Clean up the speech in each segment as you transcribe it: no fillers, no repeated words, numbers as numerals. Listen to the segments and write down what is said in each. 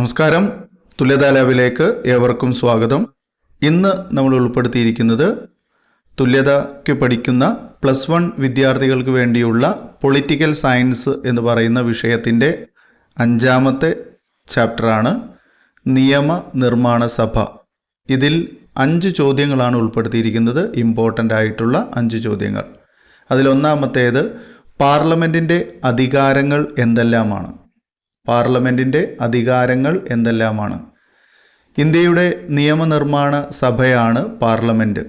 നമസ്കാരം. തുല്യതാ ലാബിലേക്ക് ഏവർക്കും സ്വാഗതം. ഇന്ന് നമ്മൾ ഉൾപ്പെടുത്തിയിരിക്കുന്നത് തുല്യതയ്ക്ക് പഠിക്കുന്ന +1 വിദ്യാർത്ഥികൾക്ക് വേണ്ടിയുള്ള പൊളിറ്റിക്കൽ സയൻസ് എന്ന് പറയുന്ന വിഷയത്തിൻ്റെ 5ാമത്തെ ചാപ്റ്ററാണ് നിയമനിർമ്മാണ സഭ. ഇതിൽ 5 ചോദ്യങ്ങളാണ് ഉൾപ്പെടുത്തിയിരിക്കുന്നത്, ഇമ്പോർട്ടൻ്റ് ആയിട്ടുള്ള 5 ചോദ്യങ്ങൾ. അതിലൊന്നാമത്തേത് പാർലമെൻറ്റിൻ്റെ അധികാരങ്ങൾ എന്തെല്ലാമാണ്? പാർലമെൻറ്റിൻ്റെ അധികാരങ്ങൾ എന്തെല്ലാമാണ്? ഇന്ത്യയുടെ നിയമനിർമ്മാണ സഭയാണ് പാർലമെൻറ്റ്.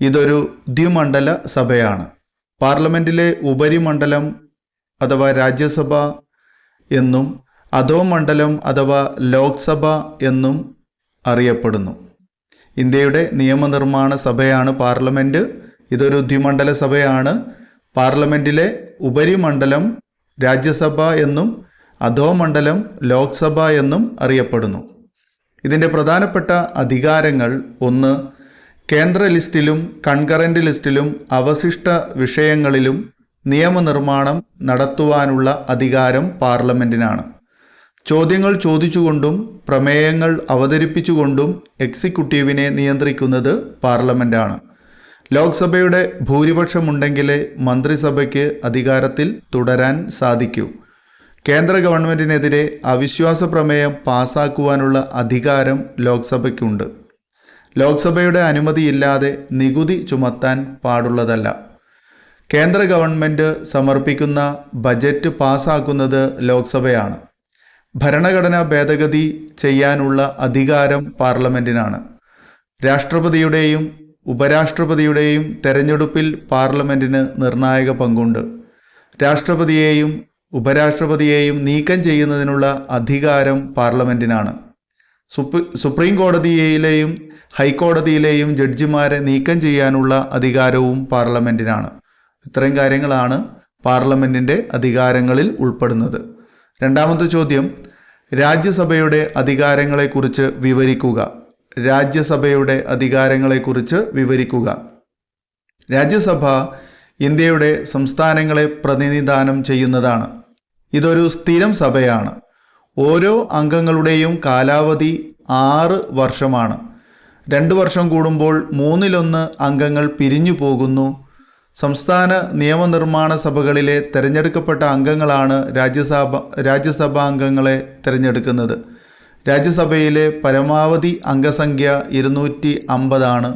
ഇതൊരു ദ്വിമണ്ഡല സഭയാണ്. പാർലമെൻറ്റിലെ ഉപരിമണ്ഡലം അഥവാ രാജ്യസഭ എന്നും അധോമണ്ഡലം അഥവാ ലോക്സഭ എന്നും അറിയപ്പെടുന്നു. ഇന്ത്യയുടെ നിയമനിർമ്മാണ സഭയാണ് പാർലമെൻറ്റ്. ഇതൊരു ദ്വിമണ്ഡല സഭയാണ്. പാർലമെൻറ്റിലെ ഉപരിമണ്ഡലം രാജ്യസഭ എന്നും അധോമണ്ഡലം ലോക്സഭ എന്നും അറിയപ്പെടുന്നു. ഇതിൻ്റെ പ്രധാനപ്പെട്ട അധികാരങ്ങൾ: 1. കേന്ദ്ര ലിസ്റ്റിലും കൺകറൻറ്റ് ലിസ്റ്റിലും അവശിഷ്ട വിഷയങ്ങളിലും നിയമനിർമ്മാണം നടത്തുവാനുള്ള അധികാരം പാർലമെൻറ്റിനാണ്. ചോദ്യങ്ങൾ ചോദിച്ചുകൊണ്ടും പ്രമേയങ്ങൾ അവതരിപ്പിച്ചുകൊണ്ടും എക്സിക്യൂട്ടീവിനെ നിയന്ത്രിക്കുന്നത് പാർലമെൻറ്റാണ്. ലോക്സഭയുടെ ഭൂരിപക്ഷമുണ്ടെങ്കിലേ മന്ത്രിസഭയ്ക്ക് അധികാരത്തിൽ തുടരാൻ സാധിക്കൂ. കേന്ദ്ര ഗവൺമെൻറ്റിനെതിരെ അവിശ്വാസ പ്രമേയം പാസാക്കുവാനുള്ള അധികാരം ലോക്സഭയ്ക്കുണ്ട്. ലോക്സഭയുടെ അനുമതിയില്ലാതെ നികുതി ചുമത്താൻ പാടുള്ളതല്ല. കേന്ദ്ര ഗവൺമെൻറ് സമർപ്പിക്കുന്ന ബജറ്റ് പാസാക്കുന്നത് ലോക്സഭയാണ്. ഭരണഘടനാ ഭേദഗതി ചെയ്യാനുള്ള അധികാരം പാർലമെൻറ്റിനാണ്. രാഷ്ട്രപതിയുടെയും ഉപരാഷ്ട്രപതിയുടെയും തെരഞ്ഞെടുപ്പിൽ പാർലമെൻറ്റിന് നിർണായക പങ്കുണ്ട്. രാഷ്ട്രപതിയെയും ഉപരാഷ്ട്രപതിയെയും നീക്കം ചെയ്യുന്നതിനുള്ള അധികാരം പാർലമെൻറ്റിനാണ്. സുപ്രീം കോടതിയിലെയും ഹൈക്കോടതിയിലെയും ജഡ്ജിമാരെ നീക്കം ചെയ്യാനുള്ള അധികാരവും പാർലമെൻറ്റിനാണ്. ഇത്രയും കാര്യങ്ങളാണ് പാർലമെൻറ്റിൻ്റെ അധികാരങ്ങളിൽ ഉൾപ്പെടുന്നത്. 2ാമത്തെ ചോദ്യം, രാജ്യസഭയുടെ അധികാരങ്ങളെക്കുറിച്ച് വിവരിക്കുക. രാജ്യസഭയുടെ അധികാരങ്ങളെക്കുറിച്ച് വിവരിക്കുക. രാജ്യസഭ ഇന്ത്യയുടെ സംസ്ഥാനങ്ങളെ പ്രതിനിധാനം ചെയ്യുന്നതാണ്. ഇതൊരു സ്ഥിരം സഭയാണ്. ഓരോ അംഗങ്ങളുടെയും കാലാവധി 6 വർഷമാണ്. 2 വർഷം കൂടുമ്പോൾ 1/3 അംഗങ്ങൾ പിരിഞ്ഞു പോകുന്നു. സംസ്ഥാന നിയമനിർമ്മാണ സഭകളിലെ തിരഞ്ഞെടുക്കപ്പെട്ട അംഗങ്ങളാണ് രാജ്യസഭാ അംഗങ്ങളെ തിരഞ്ഞെടുക്കുന്നത്. രാജ്യസഭയിലെ പരമാവധി അംഗസംഖ്യ 250 ആണ്.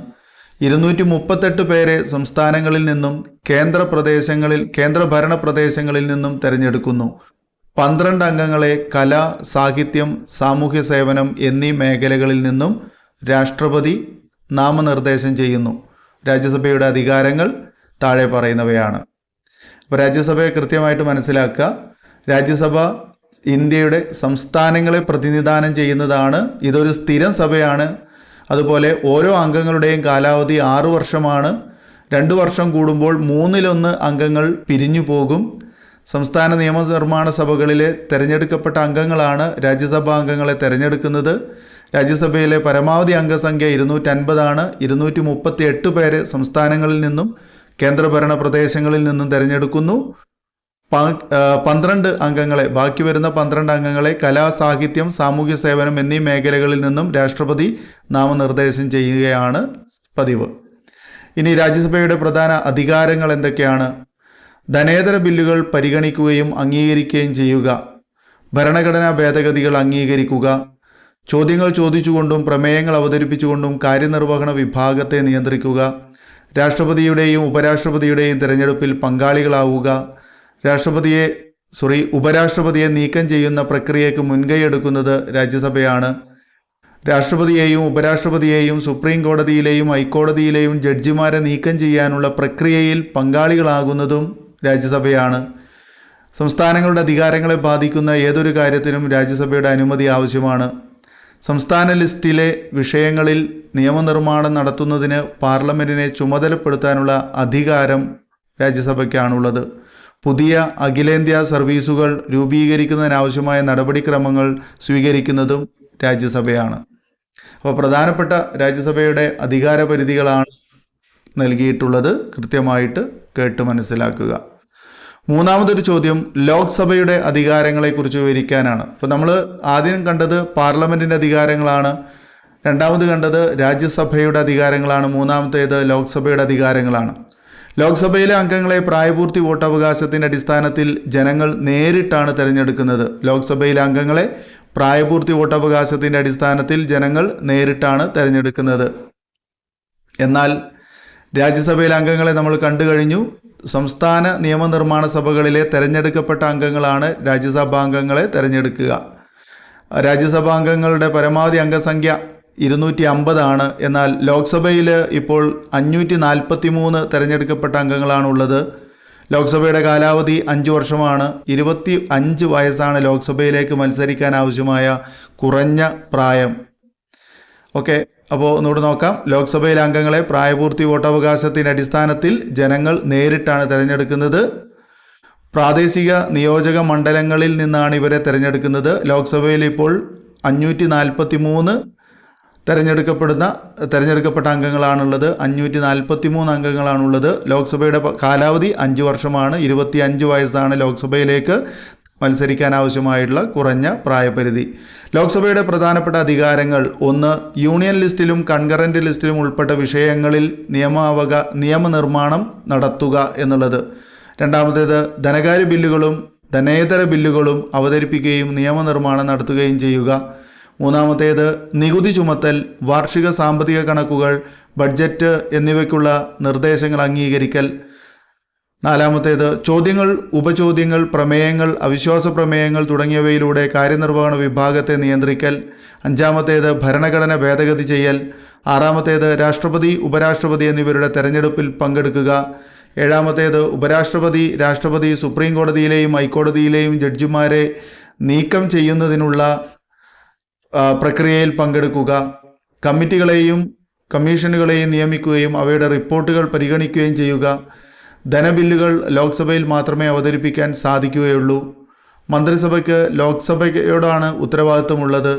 238 പേരെ സംസ്ഥാനങ്ങളിൽ നിന്നും കേന്ദ്രഭരണ പ്രദേശങ്ങളിൽ നിന്നും തിരഞ്ഞെടുക്കുന്നു. 12 അംഗങ്ങളെ കല, സാഹിത്യം, സാമൂഹ്യ സേവനം എന്നീ മേഖലകളിൽ നിന്നും രാഷ്ട്രപതി നാമനിർദ്ദേശം ചെയ്യുന്നു. രാജ്യസഭയുടെ അധികാരങ്ങൾ താഴെ പറയുന്നവയാണ്. അപ്പോൾ രാജ്യസഭയെ കൃത്യമായിട്ട് മനസ്സിലാക്കുക. രാജ്യസഭ ഇന്ത്യയുടെ സംസ്ഥാനങ്ങളെ പ്രതിനിധാനം ചെയ്യുന്നതാണ്. ഇതൊരു സ്ഥിരം സഭയാണ്. അതുപോലെ ഓരോ അംഗങ്ങളുടെയും കാലാവധി 6 വർഷമാണ്. 2 വർഷം കൂടുമ്പോൾ 1/3 അംഗങ്ങൾ പിരിഞ്ഞു പോകും. സംസ്ഥാന നിയമനിർമ്മാണ സഭകളിലെ തിരഞ്ഞെടുക്കപ്പെട്ട അംഗങ്ങളാണ് രാജ്യസഭാ അംഗങ്ങളെ തിരഞ്ഞെടുക്കുന്നത്. രാജ്യസഭയിലെ പരമാവധി അംഗസംഖ്യ 250 ആണ്. 238 പേരെ സംസ്ഥാനങ്ങളിൽ നിന്നും കേന്ദ്രഭരണ പ്രദേശങ്ങളിൽ നിന്നും തിരഞ്ഞെടുക്കുന്നു. 12 അംഗങ്ങളെ, ബാക്കി വരുന്ന 12 അംഗങ്ങളെ കലാ, സാഹിത്യം, സാമൂഹ്യ സേവനം എന്നീ മേഖലകളിൽ നിന്നും രാഷ്ട്രപതി നാമനിർദ്ദേശം ചെയ്യുകയാണ് പതിവ്. ഇനി രാജ്യസഭയുടെ പ്രധാന അധികാരങ്ങൾ എന്തൊക്കെയാണ്? ധനേതര ബില്ലുകൾ പരിഗണിക്കുകയും അംഗീകരിക്കുകയും ചെയ്യുക. ഭരണഘടനാ ഭേദഗതികൾ അംഗീകരിക്കുക. ചോദ്യങ്ങൾ ചോദിച്ചുകൊണ്ടും പ്രമേയങ്ങൾ അവതരിപ്പിച്ചുകൊണ്ടും കാര്യനിർവഹണ വിഭാഗത്തെ നിയന്ത്രിക്കുക. രാഷ്ട്രപതിയുടെയും ഉപരാഷ്ട്രപതിയുടെയും തിരഞ്ഞെടുപ്പിൽ പങ്കാളികളാവുക. ഉപരാഷ്ട്രപതിയെ നീക്കം ചെയ്യുന്ന പ്രക്രിയയ്ക്ക് മുൻകൈയെടുക്കുന്നത് രാജ്യസഭയാണ്. രാഷ്ട്രപതിയെയും ഉപരാഷ്ട്രപതിയെയും സുപ്രീം കോടതിയിലെയും ഹൈക്കോടതിയിലെയും ജഡ്ജിമാരെ നീക്കം ചെയ്യാനുള്ള പ്രക്രിയയിൽ പങ്കാളികളാകുന്നതും രാജ്യസഭയാണ്. സംസ്ഥാനങ്ങളുടെ അധികാരങ്ങളെ ബാധിക്കുന്ന ഏതൊരു കാര്യത്തിനും രാജ്യസഭയുടെ അനുമതി ആവശ്യമാണ്. സംസ്ഥാന ലിസ്റ്റിലെ വിഷയങ്ങളിൽ നിയമനിർമ്മാണം നടത്തുന്നതിന് പാർലമെൻറ്റിനെ ചുമതലപ്പെടുത്താനുള്ള അധികാരം രാജ്യസഭയ്ക്കാണുള്ളത്. പുതിയ അഖിലേന്ത്യാ സർവീസുകൾ രൂപീകരിക്കുന്നതിനാവശ്യമായ നടപടിക്രമങ്ങൾ സ്വീകരിക്കുന്നതും രാജ്യസഭയാണ്. അപ്പോൾ പ്രധാനപ്പെട്ട രാജ്യസഭയുടെ അധികാരപരിധികളാണ് നൽകിയിട്ടുള്ളത്. കൃത്യമായിട്ട് കേട്ട് മനസ്സിലാക്കുക. മൂന്നാമതൊരു ചോദ്യം ലോക്സഭയുടെ അധികാരങ്ങളെക്കുറിച്ച് വിവരിക്കാനാണ്. ഇപ്പോൾ നമ്മൾ ആദ്യം കണ്ടത് പാർലമെൻറ്റിൻ്റെ അധികാരങ്ങളാണ്, രണ്ടാമത് കണ്ടത് രാജ്യസഭയുടെ അധികാരങ്ങളാണ്, മൂന്നാമത്തേത് ലോക്സഭയുടെ അധികാരങ്ങളാണ്. ലോക്സഭയിലെ അംഗങ്ങളെ പ്രായപൂർത്തി വോട്ടവകാശത്തിൻ്റെ അടിസ്ഥാനത്തിൽ ജനങ്ങൾ നേരിട്ടാണ് തിരഞ്ഞെടുക്കുന്നത്. ലോക്സഭയിലെ അംഗങ്ങളെ പ്രായപൂർത്തി വോട്ടവകാശത്തിൻ്റെ അടിസ്ഥാനത്തിൽ ജനങ്ങൾ നേരിട്ടാണ് തിരഞ്ഞെടുക്കുന്നത്. എന്നാൽ രാജ്യസഭയിലെ അംഗങ്ങളെ നമ്മൾ കണ്ടു കഴിഞ്ഞു. സംസ്ഥാന നിയമനിർമ്മാണ സഭകളിലെ തിരഞ്ഞെടുക്കപ്പെട്ട അംഗങ്ങളാണ് രാജ്യസഭാംഗങ്ങളെ തിരഞ്ഞെടുക്കുക. രാജ്യസഭാംഗങ്ങളുടെ പരമാവധി അംഗസംഖ്യ 250 എന്നാൽ ലോക്സഭയിൽ ഇപ്പോൾ 543 തിരഞ്ഞെടുക്കപ്പെട്ട അംഗങ്ങളാണുള്ളത്. ലോക്സഭയുടെ കാലാവധി 5 വർഷമാണ്. 25 വയസ്സാണ് ലോക്സഭയിലേക്ക് മത്സരിക്കാൻ ആവശ്യമായ കുറഞ്ഞ പ്രായം. ഓക്കെ, അപ്പോൾ ഒന്നുകൂടെ നോക്കാം. ലോക്സഭയിലെ അംഗങ്ങളെ പ്രായപൂർത്തി വോട്ടവകാശത്തിൻ്റെ അടിസ്ഥാനത്തിൽ ജനങ്ങൾ നേരിട്ടാണ് തിരഞ്ഞെടുക്കുന്നത്. പ്രാദേശിക നിയോജക മണ്ഡലങ്ങളിൽ നിന്നാണ് ഇവരെ തിരഞ്ഞെടുക്കുന്നത്. ലോക്സഭയിൽ ഇപ്പോൾ 543 തിരഞ്ഞെടുക്കപ്പെട്ട അംഗങ്ങളാണുള്ളത്. 543 അംഗങ്ങളാണുള്ളത്. ലോക്സഭയുടെ കാലാവധി 5 വർഷമാണ്. 25 വയസ്സാണ് ലോക്സഭയിലേക്ക് മത്സരിക്കാൻ ആവശ്യമായിട്ടുള്ള കുറഞ്ഞ പ്രായപരിധി. ലോക്സഭയുടെ പ്രധാനപ്പെട്ട അധികാരങ്ങൾ: 1. യൂണിയൻ ലിസ്റ്റിലും കൺകറന്റ് ലിസ്റ്റിലും ഉൾപ്പെട്ട വിഷയങ്ങളിൽ നിയമനിർമ്മാണം നടത്തുക എന്നുള്ളത്. രണ്ടാമത്തേത് ധനകാര്യ ബില്ലുകളും ധനേതര ബില്ലുകളും അവതരിപ്പിക്കുകയും നിയമനിർമ്മാണം നടത്തുകയും ചെയ്യുക. മൂന്നാമത്തേത് നികുതി ചുമത്തൽ, വാർഷിക സാമ്പത്തിക കണക്കുകൾ, ബഡ്ജറ്റ് എന്നിവയ്ക്കുള്ള നിർദ്ദേശങ്ങൾ അംഗീകരിക്കൽ. നാലാമത്തേത് ചോദ്യങ്ങൾ, ഉപചോദ്യങ്ങൾ, പ്രമേയങ്ങൾ, അവിശ്വാസ പ്രമേയങ്ങൾ തുടങ്ങിയവയിലൂടെ കാര്യനിർവഹണ വിഭാഗത്തെ നിയന്ത്രിക്കൽ. അഞ്ചാമത്തേത് ഭരണഘടന ഭേദഗതി ചെയ്യൽ. ആറാമത്തേത് രാഷ്ട്രപതി, ഉപരാഷ്ട്രപതി എന്നിവരുടെ തെരഞ്ഞെടുപ്പിൽ പങ്കെടുക്കുക. ഏഴാമത്തേത് ഉപരാഷ്ട്രപതി, രാഷ്ട്രപതി, സുപ്രീം കോടതിയിലെയും ഹൈക്കോടതിയിലെയും ജഡ്ജിമാരെ നീക്കം ചെയ്യുന്നതിനുള്ള പ്രക്രിയയിൽ പങ്കെടുക്കുക. കമ്മിറ്റികളെയും കമ്മീഷനുകളെയും നിയമിക്കുകയും അവയുടെ റിപ്പോർട്ടുകൾ പരിഗണിക്കുകയും ചെയ്യുക. ധനബില്ലുകൾ ലോക്സഭയിൽ മാത്രമേ അവതരിപ്പിക്കാൻ സാധിക്കുകയുള്ളൂ. മന്ത്രിസഭയ്ക്ക് ലോക്സഭയോടാണ് ഉത്തരവാദിത്തമുള്ളത്.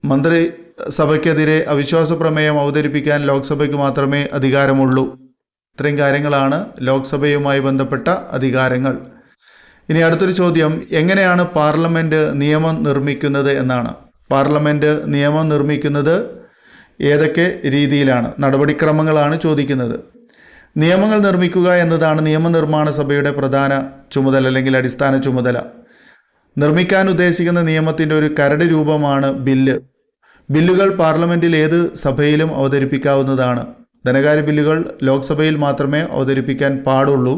മന്ത്രിസഭയ്ക്കെതിരെ അവിശ്വാസ പ്രമേയം അവതരിപ്പിക്കാൻ ലോക്സഭയ്ക്ക് മാത്രമേ അധികാരമുള്ളൂ. ഇത്രയും കാര്യങ്ങളാണ് ലോക്സഭയുമായി ബന്ധപ്പെട്ട അധികാരങ്ങൾ. ഇനി അടുത്തൊരു ചോദ്യം, എങ്ങനെയാണ് പാർലമെൻറ്റ് നിയമം നിർമ്മിക്കുന്നത് എന്നാണ്. പാർലമെൻറ്റ് നിയമം നിർമ്മിക്കുന്നത് ഏതൊക്കെ രീതിയിലാണ്? നടപടിക്രമങ്ങളാണ് ചോദിക്കുന്നത്. നിയമങ്ങൾ നിർമ്മിക്കുക എന്നതാണ് നിയമനിർമ്മാണ സഭയുടെ പ്രധാന ചുമതല അല്ലെങ്കിൽ അടിസ്ഥാന ചുമതല. നിർമ്മിക്കാൻ ഉദ്ദേശിക്കുന്ന നിയമത്തിൻ്റെ ഒരു കരട് രൂപമാണ് ബില്ല്. ബില്ലുകൾ പാർലമെൻറ്റിൽ ഏത് സഭയിലും അവതരിപ്പിക്കാവുന്നതാണ്. ധനകാര്യ ബില്ലുകൾ ലോക്സഭയിൽ മാത്രമേ അവതരിപ്പിക്കാൻ പാടുള്ളൂ.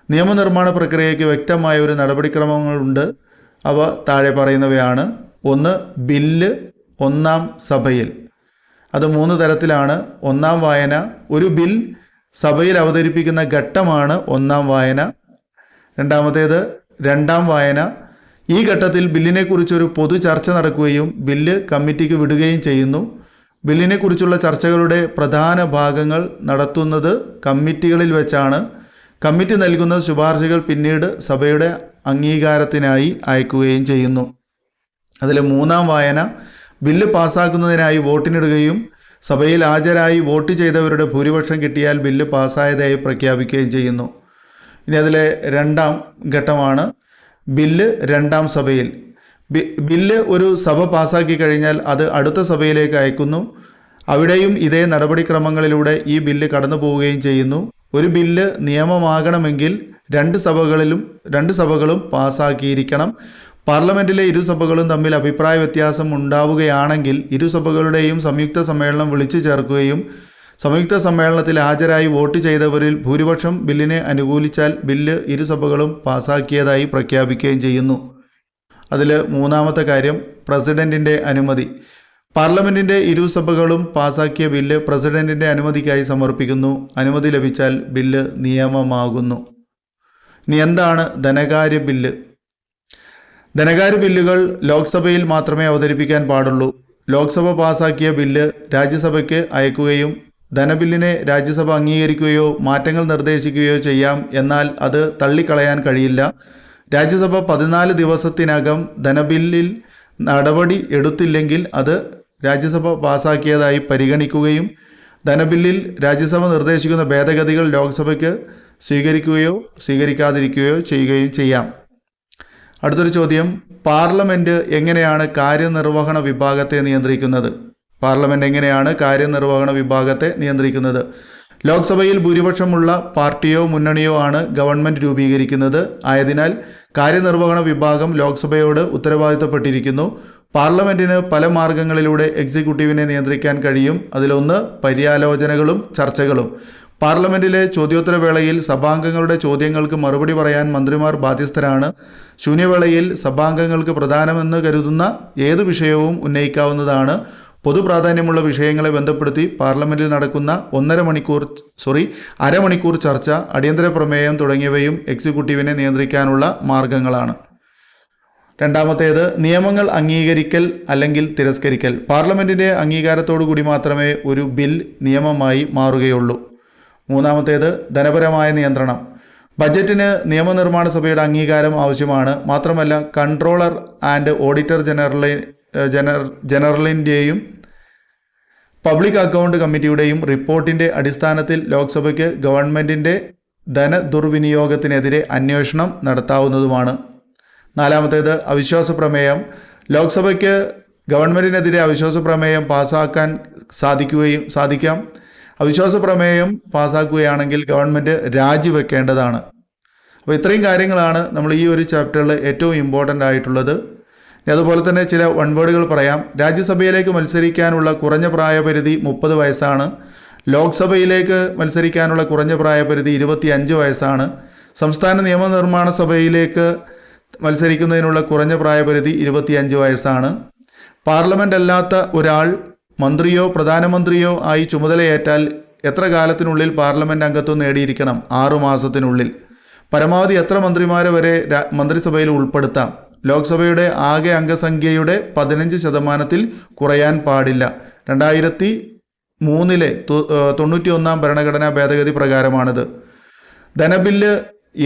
നിയമനിർമ്മാണ പ്രക്രിയയ്ക്ക് വ്യക്തമായ ഒരു നടപടിക്രമങ്ങളുണ്ട്. അവ താഴെ പറയുന്നവയാണ്. 1. ബില്ല് ഒന്നാം സഭയിൽ. അത് 3 തരത്തിലാണ്. ഒന്നാം വായന. ഒരു ബിൽ സഭയിൽ അവതരിപ്പിക്കുന്ന ഘട്ടമാണ് ഒന്നാം വായന. രണ്ടാമത്തേത് രണ്ടാം വായന. ഈ ഘട്ടത്തിൽ ബില്ലിനെക്കുറിച്ചൊരു പൊതു ചർച്ച നടക്കുകയും ബില്ല് കമ്മിറ്റിക്ക് വിടുകയും ചെയ്യുന്നു. ബില്ലിനെക്കുറിച്ചുള്ള ചർച്ചകളുടെ പ്രധാന ഭാഗങ്ങൾ നടത്തുന്നത് കമ്മിറ്റികളിൽ വെച്ചാണ്. കമ്മിറ്റി നൽകുന്ന ശുപാർശകൾ പിന്നീട് സഭയുടെ അംഗീകാരത്തിനായി അയക്കുകയും ചെയ്യുന്നു. അതിൽ മൂന്നാം വായന ബില്ല് പാസ്സാക്കുന്നതിനായി വോട്ടിനിടുകയും സഭയിൽ ഹാജരായി വോട്ട് ചെയ്തവരുടെ ഭൂരിപക്ഷം കിട്ടിയാൽ ബില്ല് പാസ്സായതായി പ്രഖ്യാപിക്കുകയും ചെയ്യുന്നു. ഇനി അതിലെ രണ്ടാം ഘട്ടമാണ് ബില്ല് രണ്ടാം സഭയിൽ. ബില്ല് ഒരു സഭ പാസ്സാക്കി കഴിഞ്ഞാൽ അത് അടുത്ത സഭയിലേക്ക് അയക്കുന്നു. അവിടെയും ഇതേ നടപടിക്രമങ്ങളിലൂടെ ഈ ബില്ല് കടന്നു പോവുകയും ചെയ്യുന്നു. ഒരു ബില്ല് നിയമമാകണമെങ്കിൽ രണ്ട് സഭകളും പാസ്സാക്കിയിരിക്കണം. പാർലമെൻറ്റിലെ ഇരുസഭകളും തമ്മിൽ അഭിപ്രായ വ്യത്യാസം ഉണ്ടാവുകയാണെങ്കിൽ ഇരുസഭകളുടെയും സംയുക്ത സമ്മേളനം വിളിച്ചു ചേർക്കുകയും സംയുക്ത സമ്മേളനത്തിൽ ഹാജരായി വോട്ട് ചെയ്തവരിൽ ഭൂരിപക്ഷം ബില്ലിനെ അനുകൂലിച്ചാൽ ബില്ല് ഇരുസഭകളും പാസ്സാക്കിയതായി പ്രഖ്യാപിക്കുകയും ചെയ്യുന്നു. അതിൽ മൂന്നാമത്തെ കാര്യം പ്രസിഡന്റിൻ്റെ അനുമതി. പാർലമെൻറ്റിൻ്റെ ഇരുസഭകളും പാസ്സാക്കിയ ബില്ല് പ്രസിഡന്റിൻ്റെ അനുമതിക്കായി സമർപ്പിക്കുന്നു. അനുമതി ലഭിച്ചാൽ ബില്ല് നിയമമാകുന്നു. ഇനി എന്താണ് ധനകാര്യ ബില്ല്? ധനകാര്യ ബില്ലുകൾ ലോക്സഭയിൽ മാത്രമേ അവതരിപ്പിക്കാൻ പാടുള്ളൂ. ലോക്സഭ പാസാക്കിയ ബില്ല് രാജ്യസഭയ്ക്ക് അയക്കുകയും ധനബില്ലിനെ രാജ്യസഭ അംഗീകരിക്കുകയോ മാറ്റങ്ങൾ നിർദ്ദേശിക്കുകയോ ചെയ്യാം. എന്നാൽ അത് തള്ളിക്കളയാൻ കഴിയില്ല. രാജ്യസഭ 14 ദിവസത്തിനകം ധനബില്ലിൽ നടപടി എടുത്തില്ലെങ്കിൽ അത് രാജ്യസഭ പാസാക്കിയതായി പരിഗണിക്കുകയും ധനബില്ലിൽ രാജ്യസഭ നിർദ്ദേശിക്കുന്ന ഭേദഗതികൾ ലോക്സഭയ്ക്ക് സ്വീകരിക്കുകയോ സ്വീകരിക്കാതിരിക്കുകയോ ചെയ്യുകയും ചെയ്യാം. അടുത്തൊരു ചോദ്യം, പാർലമെൻറ്റ് എങ്ങനെയാണ് കാര്യനിർവഹണ വിഭാഗത്തെ നിയന്ത്രിക്കുന്നത്? പാർലമെൻറ്റ് എങ്ങനെയാണ് കാര്യനിർവഹണ വിഭാഗത്തെ നിയന്ത്രിക്കുന്നത്? ലോക്സഭയിൽ ഭൂരിപക്ഷമുള്ള പാർട്ടിയോ മുന്നണിയോ ആണ് ഗവൺമെൻറ് രൂപീകരിക്കുന്നത്. ആയതിനാൽ കാര്യനിർവഹണ വിഭാഗം ലോക്സഭയോട് ഉത്തരവാദിത്തപ്പെട്ടിരിക്കുന്നു. പാർലമെൻറ്റിന് പല മാർഗങ്ങളിലൂടെ എക്സിക്യൂട്ടീവിനെ നിയന്ത്രിക്കാൻ കഴിയും. അതിലൊന്ന് പര്യാലോചനകളും ചർച്ചകളും. പാർലമെൻറ്റിലെ ചോദ്യോത്തരവേളയിൽ സഭാംഗങ്ങളുടെ ചോദ്യങ്ങൾക്ക് മറുപടി പറയാൻ മന്ത്രിമാർ ബാധ്യസ്ഥരാണ്. ശൂന്യവേളയിൽ സഭാംഗങ്ങൾക്ക് പ്രധാനമെന്ന് കരുതുന്ന ഏതു വിഷയവും ഉന്നയിക്കാവുന്നതാണ്. പൊതുപ്രാധാന്യമുള്ള വിഷയങ്ങളെ ബന്ധപ്പെടുത്തി പാർലമെൻറ്റിൽ നടക്കുന്ന അരമണിക്കൂർ ചർച്ച, അടിയന്തര പ്രമേയം തുടങ്ങിയവയും എക്സിക്യൂട്ടീവിനെ നിയന്ത്രിക്കാനുള്ള മാർഗങ്ങളാണ്. രണ്ടാമത്തേത്, നിയമങ്ങൾ അംഗീകരിക്കൽ അല്ലെങ്കിൽ തിരസ്കരിക്കൽ. പാർലമെൻറ്റിൻ്റെ അംഗീകാരത്തോടു കൂടി മാത്രമേ ഒരു ബിൽ നിയമമായി മാറുകയുള്ളൂ. മൂന്നാമത്തേത്, ധനപരമായ നിയന്ത്രണം. ബജറ്റിന് നിയമനിർമ്മാണ സഭയുടെ അംഗീകാരം ആവശ്യമാണ്. മാത്രമല്ല കൺട്രോളർ ആൻഡ് ഓഡിറ്റർ ജനറലിൻ്റെയും പബ്ലിക് അക്കൗണ്ട് കമ്മിറ്റിയുടെയും റിപ്പോർട്ടിൻ്റെ അടിസ്ഥാനത്തിൽ ലോക്സഭയ്ക്ക് ഗവൺമെൻറ്റിൻ്റെ ധനദുർവിനിയോഗത്തിനെതിരെ അന്വേഷണം നടത്താവുന്നതുമാണ്. നാലാമത്തേത്, അവിശ്വാസ പ്രമേയം. ലോക്സഭയ്ക്ക് ഗവൺമെൻറ്റിനെതിരെ അവിശ്വാസ പ്രമേയം പാസ്സാക്കാൻ സാധിക്കാം. അവിശ്വാസ പ്രമേയം പാസ്സാക്കുകയാണെങ്കിൽ ഗവൺമെൻറ് രാജിവെക്കേണ്ടതാണ്. അപ്പോൾ ഇത്രയും കാര്യങ്ങളാണ് നമ്മൾ ഈ ഒരു ചാപ്റ്ററിൽ ഏറ്റവും ഇമ്പോർട്ടൻ്റ് ആയിട്ടുള്ളത്. അതുപോലെ തന്നെ ചില വൺവേർഡുകൾ പറയാം. രാജ്യസഭയിലേക്ക് മത്സരിക്കാനുള്ള കുറഞ്ഞ പ്രായപരിധി 30 വയസ്സാണ്. ലോക്സഭയിലേക്ക് മത്സരിക്കാനുള്ള കുറഞ്ഞ പ്രായപരിധി 25 വയസ്സാണ്. സംസ്ഥാന നിയമനിർമ്മാണ സഭയിലേക്ക് മത്സരിക്കുന്നതിനുള്ള കുറഞ്ഞ പ്രായപരിധി 25 വയസ്സാണ്. പാർലമെൻ്റ് അല്ലാത്ത ഒരാൾ മന്ത്രിയോ പ്രധാനമന്ത്രിയോ ആയി ചുമതലയേറ്റാൽ എത്ര കാലത്തിനുള്ളിൽ പാർലമെൻറ്റ് അംഗത്വം നേടിയിരിക്കണം? 6 മാസത്തിനുള്ളിൽ. പരമാവധി എത്ര മന്ത്രിമാരെ വരെ മന്ത്രിസഭയിൽ ഉൾപ്പെടുത്താം? ലോക്സഭയുടെ ആകെ അംഗസംഖ്യയുടെ 15% കുറയാൻ പാടില്ല. 2003 91 ഭരണഘടനാ ഭേദഗതി പ്രകാരമാണിത്. ധനബില്ല്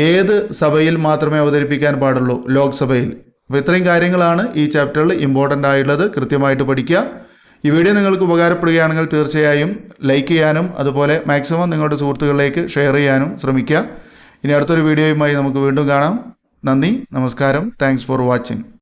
ഏത് സഭയിൽ മാത്രമേ അവതരിപ്പിക്കാൻ പാടുള്ളൂ? ലോക്സഭയിൽ. അപ്പോൾ ഇത്രയും കാര്യങ്ങളാണ് ഈ ചാപ്റ്ററിൽ ഇമ്പോർട്ടൻ്റ് ആയിട്ടുള്ളത്. കൃത്യമായിട്ട് പഠിക്കുക. ഈ വീഡിയോ നിങ്ങൾക്ക് ഉപകാരപ്പെടുകയാണെങ്കിൽ തീർച്ചയായും ലൈക്ക് ചെയ്യാനും അതുപോലെ മാക്സിമം നിങ്ങളുടെ സുഹൃത്തുക്കളിലേക്ക് ഷെയർ ചെയ്യാനും ശ്രമിക്കുക. ഇനി അടുത്തൊരു വീഡിയോയുമായി നമുക്ക് വീണ്ടും കാണാം. നന്ദി, നമസ്കാരം. Thanks for watching.